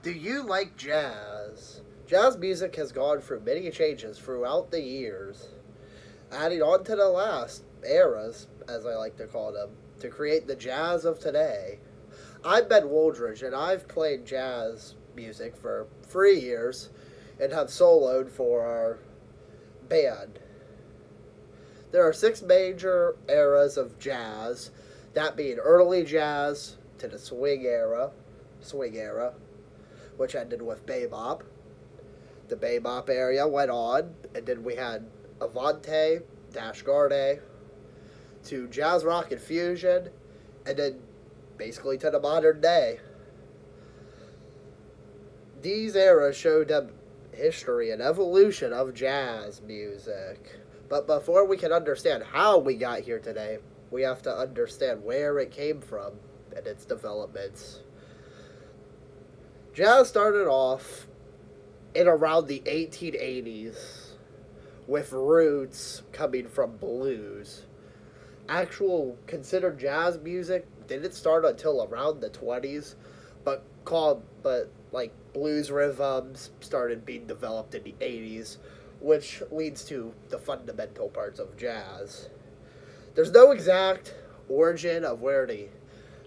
Do you like jazz? Jazz music has gone through many changes throughout the years, adding on to the last eras, as I like to call them, to create the jazz of today. I'm Ben Wooldridge, and I've played jazz music for 3 years and have soloed for our band. There are six major eras of jazz, that being early jazz to the swing era, which ended with bebop. The bebop area went on, and then we had Avante, Dash Garde, to jazz rock and fusion, and then basically to the modern day. These eras showed the history and evolution of jazz music. But before we can understand how we got here today, we have to understand where it came from and its developments. Jazz started off in around the 1880s with roots coming from blues. Actual considered jazz music didn't start until around the 20s, but like blues rhythms started being developed in the 80s, which leads to the fundamental parts of jazz. There's no exact origin of where the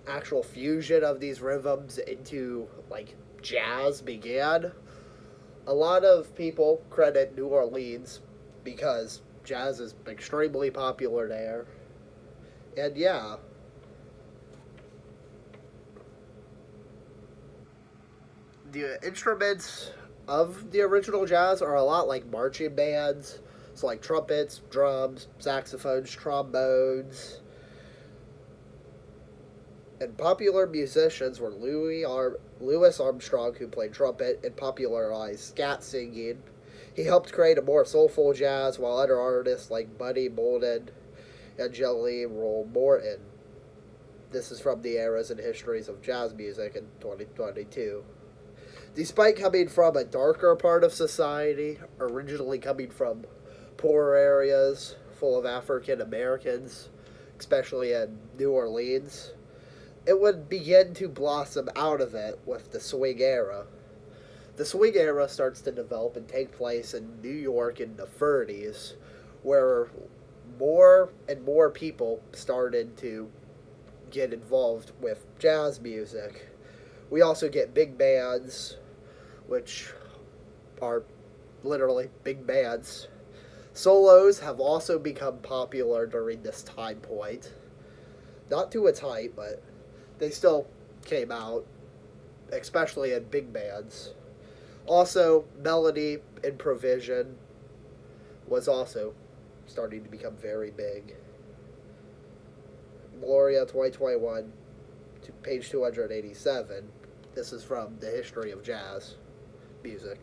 actual fusion of these rhythms into like jazz began. A lot of people credit New Orleans because jazz is extremely popular there. And yeah, the instruments of the original jazz are a lot like marching bands. So like trumpets, drums, saxophones, trombones. And popular musicians were Louis Armstrong, who played trumpet and popularized scat singing. He helped create a more soulful jazz, while other artists like Buddy Bolden and Jelly Roll Morton. This is from the eras and histories of jazz music in 2022. Despite coming from a darker part of society, originally coming from poor areas full of African Americans, especially in New Orleans, it would begin to blossom out of it with the swing era. The swing era starts to develop and take place in New York in the 30s, where more and more people started to get involved with jazz music. We also get big bands, which are literally big bands. Solos have also become popular during this time point. Not to its height, but they still came out, especially in big bands. Also, melody improvisation was also starting to become very big. Gloria 2021 to page 287. This is from the history of jazz music.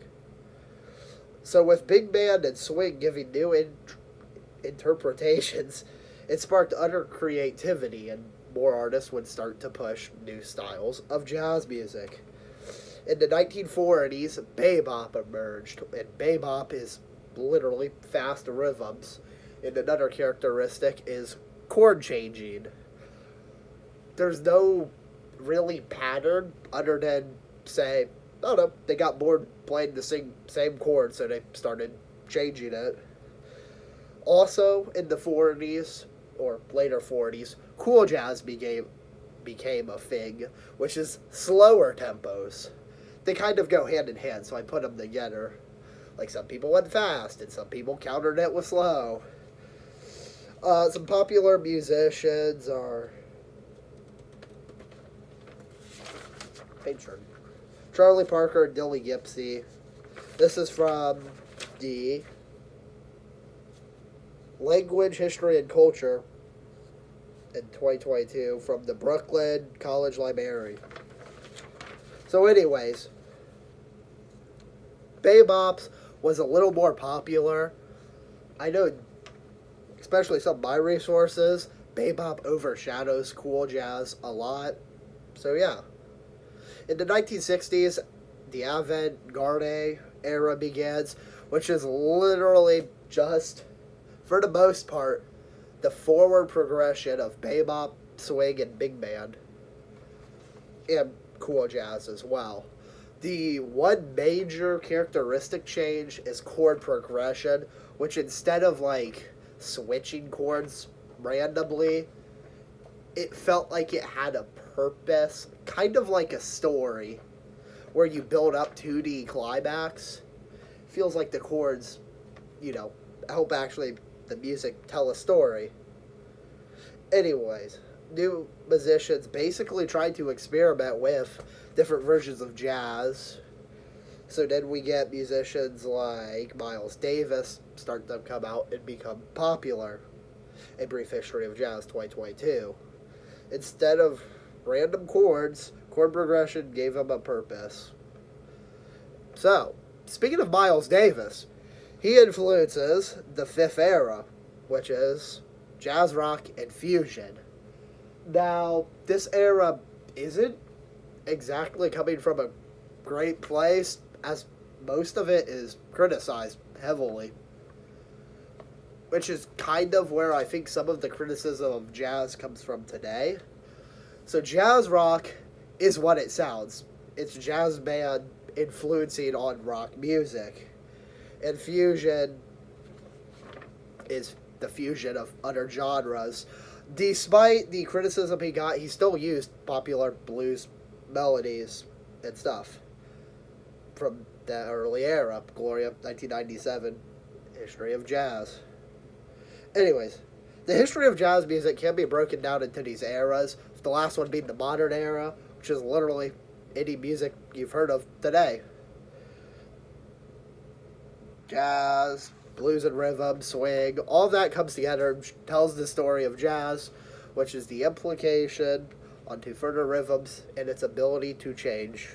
So with big band and swing giving new interpretations, it sparked utter creativity, and more artists would start to push new styles of jazz music. In the 1940s, bebop emerged, and bebop is literally fast rhythms, and another characteristic is chord changing. There's no really pattern other than, say, I don't know, they got bored playing the same chord, so they started changing it. Also, in the 40s, or later 40s, cool jazz became a thing, which is slower tempos. They kind of go hand in hand, so I put them together. Like some people went fast, and some people countered it with slow. Some popular musicians are patron Charlie Parker and Dilly Gipsy. This is from the Language, History, and Culture in 2022 from the Brooklyn College Library. So anyways, bebops was a little more popular. I know, especially some of my resources, bebop overshadows cool jazz a lot. So yeah. In the 1960s, the avant-garde era begins, which is literally just, for the most part, the forward progression of bebop, swing, and big band, and cool jazz as well. The one major characteristic change is chord progression, which instead of like switching chords randomly, it felt like it had a purpose, kind of like a story where you build up to the climax. Feels like the chords, help actually the music tell a story. Anyways, new musicians basically tried to experiment with different versions of jazz. So then we get musicians like Miles Davis start to come out and become popular. A Brief History of Jazz 2022. Instead of random chords, chord progression gave him a purpose. So, speaking of Miles Davis, he influences the fifth era, which is jazz rock and fusion. Now, this era isn't exactly coming from a great place, as most of it is criticized heavily. Which is kind of where I think some of the criticism of jazz comes from today. So jazz rock is what it sounds. It's jazz band influencing on rock music. And fusion is the fusion of other genres. Despite the criticism he got, he still used popular blues melodies and stuff from that early era. Gloria, 1997, History of Jazz. Anyways, the history of jazz music can be broken down into these eras, the last one being the modern era, which is literally any music you've heard of today. Jazz, blues and rhythm, swing, all that comes together and tells the story of jazz, which is the implication onto further rhythms and its ability to change.